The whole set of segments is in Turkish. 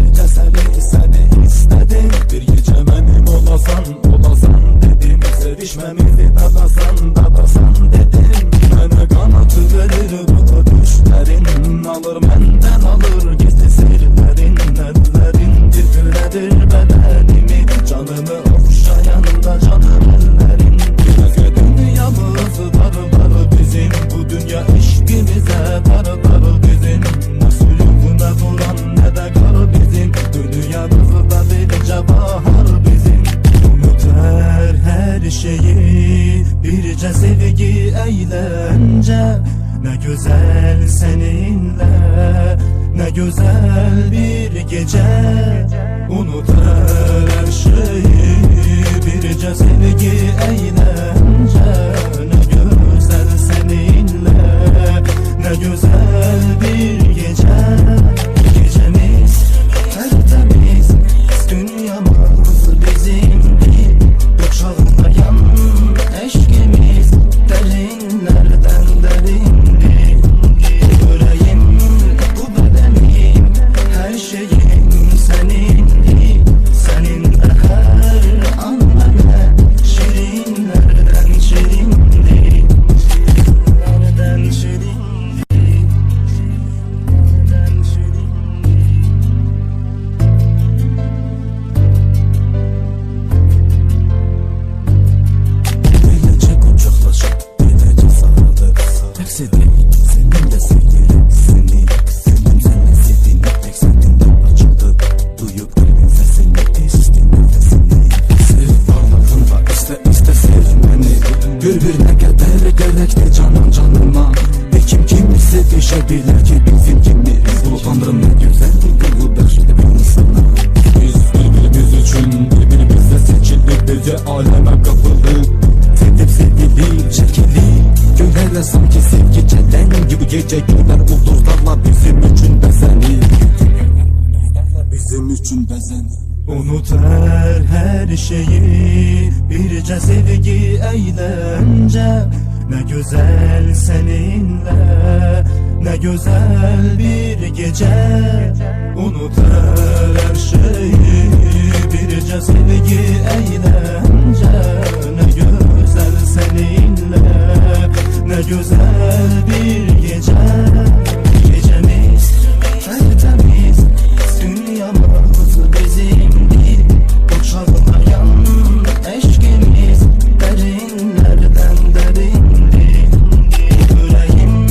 gece seni istedim. Bir gece benim olasan dedim. Sevişmemizi dadasan dedim. Bana kanatı verir bu düşlerin, alır benden alır gizli sirlerin. Ellerin titredir bedenimi, canımı okşayan da canım ellerin. Gözü dünyamız dar bizim, bu dünya işkimize dar bizim. Ne suyuk ne buran ne de kar bizim, dünyamızda bir bahar bizim. Unut her şeyi, birce sevgi eğlence. Ne güzel seninle, ne güzel bir gece. Unut her şeyi, birce sevgi eğlence. Ne güzel seninle, ne güzel bir gece. Gecemiz tertemiz, dünyamız bizimdi. Bu çağlayan eşkimiz derinlerden derindi. Yüreğim, bu bedenim, her şeyim senindi. Seninle her an bana şirinlerden şirindi. Şirinlerden şirindi. Şirinlerden şirindi. Böylece kucaklaşıp böylece sarıldık. Aksi değil senin de sevgilim seni. Senin senle sevdiğini pek senden açıldık. Duyup kalbin sesini, içtin nefesini. Sev varlığında iste sevmeni. Birbirine kadar gerekli canıma. Kim kimi sevişebilir ki bizim kimimiz. Bu Tanrım ne güzel bu başka bir insana. Biz birbirimiz için birbirimizle seçildik. Bize aleme kapıldık. Sevdim sevgili çekili. Gönlerle sanki sevgi çelen gibi gece günler ulduzlarla bizim için bezeni. Bizim için bezeni. Unut her şeyi, birce sevgi eğlence. Ne güzel seninle, ne güzel bir gece. Unut her şeyi, birce sevgi eğlence. Ne güzel seninle, ne güzel bir gece. Gecemiz tertemiz, dünyamız bizimdi. Bu çağlayan eşkimiz derinlerden derindi. Yüreğim,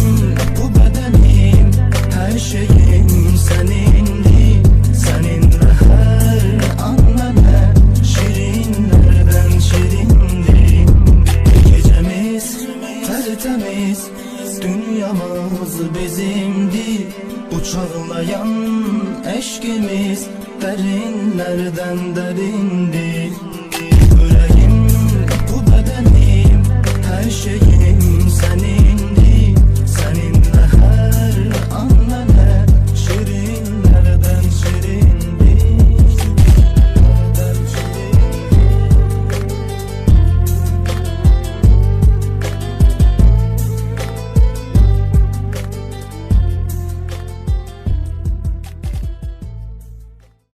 bu bedenim, her şeyim senindi. Seninle her an bana şirinlerden şirindi. Gecemiz tertemiz, dünyamız bizimdi. Bu çağlayan eşkimiz derinlerden derindi.